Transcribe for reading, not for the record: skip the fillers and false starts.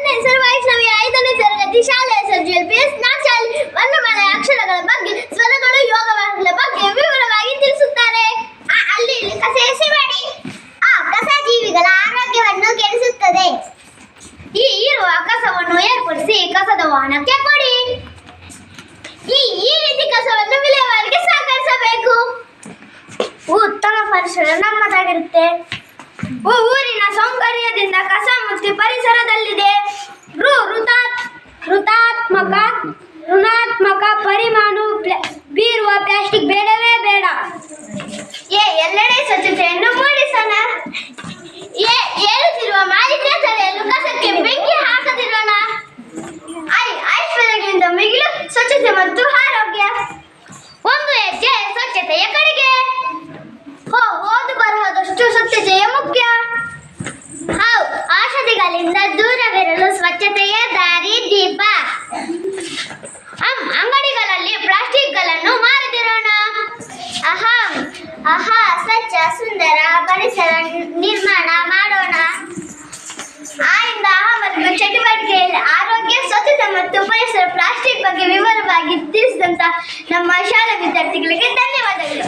ಹೆಸರು ವೈಷ್ಣವಿ, 5ನೇ ತರಗತಿ, ಶಾಲೆ ಹೆಸರು JLPS. ನಾನು ಶಾಲೆ ವರ್ಣಮಾಲೆಯ ಅಕ್ಷರಗಳ ಬಗ್ಗೆ, ಸ್ವರಗಳು, ಯೋಗಗಳ ಬಗ್ಗೆ ವಿವರವಾಗಿ ತಿಳಿಸುತ್ತಾರೆ. ಅಲ್ಲಿ ಕಸ ಎಸೆಬೇಡಿ. ಕಸ ಜೀವಿಗಳ ಆರೋಗ್ಯವನ್ನು ಕೆಡಿಸುತ್ತದೆ. ಈ ಇರುವ ಕಸವನ್ನು ಏರ್ಪಡಿಸಿ ಕಸದ ವಾಹನಕ್ಕೆ ಕೊಡಿ. ಈ ರೀತಿ ಕಸವನ್ನು ವಿಲೇವಾರಿಗೆ ಸಹಕರಿಸಬೇಕು. ಉತ್ತಮ ಪರಿಸರ ನಮ್ಮದಾಗಿರುತ್ತೆ. ಊರಿನ ಸೌಂದರ್ಯದಿಂದ ಕಸ ಮುಕ್ತಿ ಪರಿಸರದಲ್ಲಿದೆ. ಋಣಾತ್ಮಕ ಪರಿಮಾಣು ಬೀರುವ ಪ್ಲಾಸ್ಟಿಕ್ ಬೇಡವೇ ಬೇಡ. ಎಲ್ಲೆಡೆ ಸ್ವಚ್ಛತೆಯನ್ನು ಮೂಡಿಸೋಣ. ಏರುತ್ತಿರುವ ಮಾಲಿನ್ಯ ತಡೆಯಲು ಕಸಕ್ಕೆ ಬೆಂಕಿ ಹಾಕದಿರೋಣ. ಐಶ್ವರ್ಯಗಳಿಂದ ಮಿಗಿಲು ಸ್ವಚ್ಛತೆ ಮತ್ತು ಆರೋಗ್ಯ. ಒಂದು ಹೆಜ್ಜೆ ಸ್ವಚ್ಛತೆಯ ಕಡೆಗೆ. ಓದು ಬರಹದಷ್ಟು ಸ್ವಚ್ಛತೆಯ ಮುಖ್ಯ. ಔಷಧಿಗಳಿಂದ ದೂರವಿರಲು ಸ್ವಚ್ಛತೆಯ ದಾರಿ ದೀಪ. ಅಂಗಡಿಗಳಲ್ಲಿ ಪ್ಲಾಸ್ಟಿಕ್ಗಳನ್ನು ಮಾರದಿರೋಣ. ಸ್ವಚ್ಛ ಸುಂದರ ಪರಿಸರ ನಿರ್ಮಾಣ ಮಾಡೋಣ. ಚಟುವಟಿಕೆಯಲ್ಲಿ ಆರೋಗ್ಯ, ಸ್ವಚ್ಛತೆ ಮತ್ತು ಪರಿಸರ ಪ್ಲಾಸ್ಟಿಕ್ ಬಗ್ಗೆ ವಿವರವಾಗಿ ತಿಳಿಸಿದಂತ ನಮ್ಮ ಶಾಲಾ ವಿದ್ಯಾರ್ಥಿಗಳಿಗೆ ಧನ್ಯವಾದಗಳು.